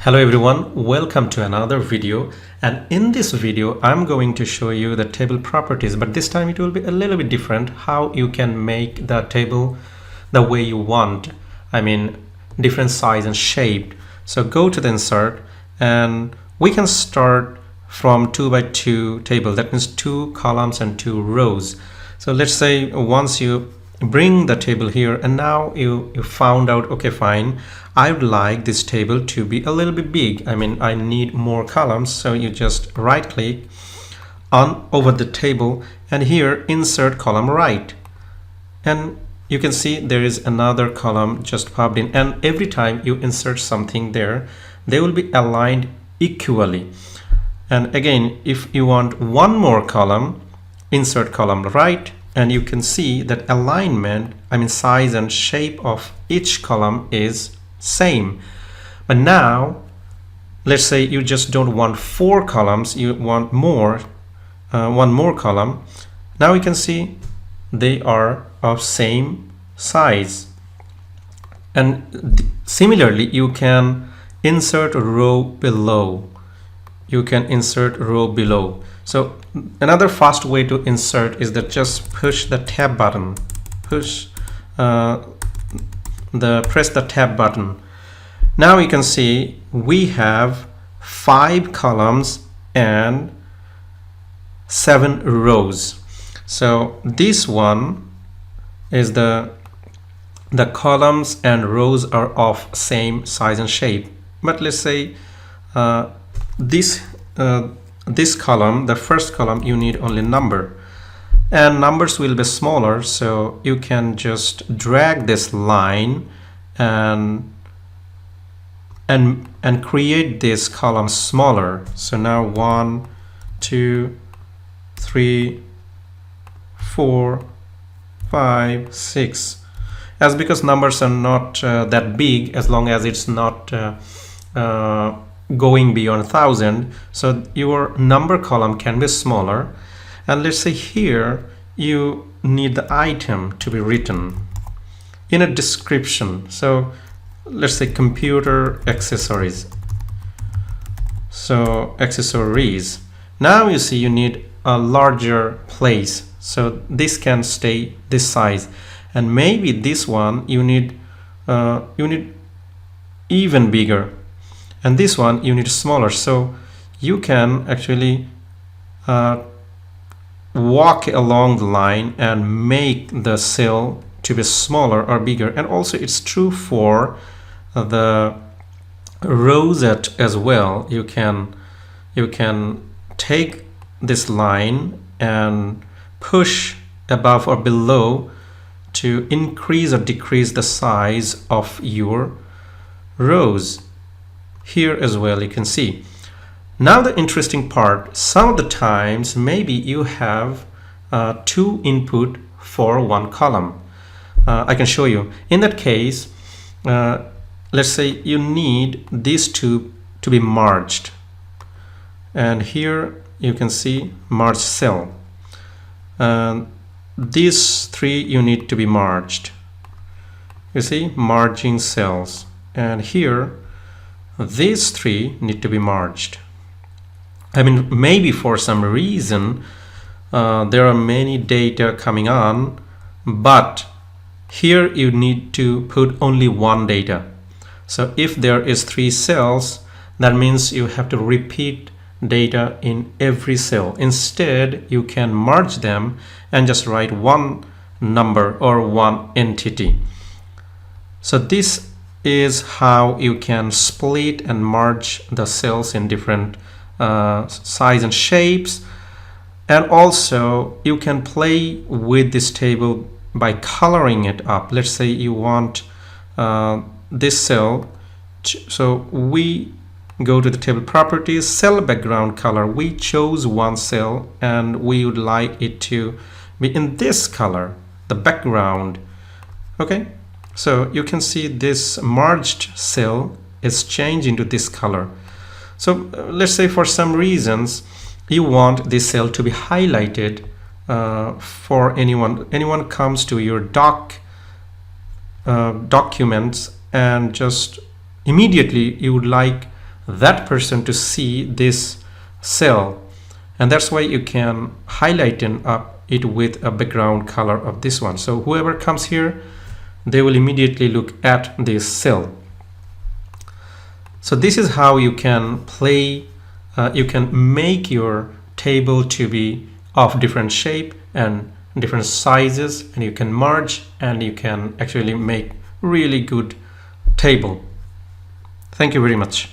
Hello everyone, welcome to another video, and in this video I'm going to show you the table properties, but this time it will be a little bit different how you can make the table the way you want. I mean different size and shape. So go to the insert and we can start from 2 by 2 table, that means 2 columns and 2 rows. So let's say once you bring the table here and now you found out, okay fine, I would like this table to be a little bit big. I mean I need more columns, so you just right click on over the table and here insert column right, and you can see there is another column just popped in, and every time you insert something there they will be aligned equally. And again, if you want one more column, insert column right, and you can see that alignment, I mean size and shape of each column is same. But now let's say you just don't want 4 columns, you want one more column. Now you can see they are of same size, and similarly you can insert row below. So another fast way to insert is that just push the tab button, press the tab button. Now you can see we have 5 columns and 7 rows. So this one is the columns and rows are of same size and shape. But let's say this column, the first column, you need only number, and numbers will be smaller, so you can just drag this line and create this column smaller. So now 1 2 3 4 5 6, as because numbers are not that big as long as it's not going beyond 1000, so your number column can be smaller. And let's say here you need the item to be written in a description, so let's say computer accessories. So accessories, now you see you need a larger place, so this can stay this size, and maybe this one you need even bigger, and this one you need smaller. So you can actually walk along the line and make the cell to be smaller or bigger. And also it's true for the rosette as well. You can take this line and push above or below to increase or decrease the size of your rows. Here as well you can see. Now the interesting part, some of the times maybe you have 2 input for 1 column. I can show you. In that case, let's say you need these 2 to be merged, and here you can see merge cell, and these 3 you need to be merged. You see merging cells, and here these 3 need to be merged. I mean maybe for some reason there are many data coming on, but here you need to put only 1 data. So if there is 3 cells, that means you have to repeat data in every cell. Instead you can merge them and just write 1 number or 1 entity. So this is how you can split and merge the cells in different size and shapes. And also you can play with this table by coloring it up. Let's say you want this cell so we go to the table properties, cell background color, we chose 1 cell and we would like it to be in this color, the background. Okay, so you can see this merged cell is changed into this color. So let's say for some reasons you want this cell to be highlighted for anyone comes to your documents and just immediately you would like that person to see this cell. And that's why you can highlight it with a background color of this one. So whoever comes here, they will immediately look at this cell. So this is how you can play, you can make your table to be of different shape and different sizes, and you can merge and you can actually make really good table. Thank you very much.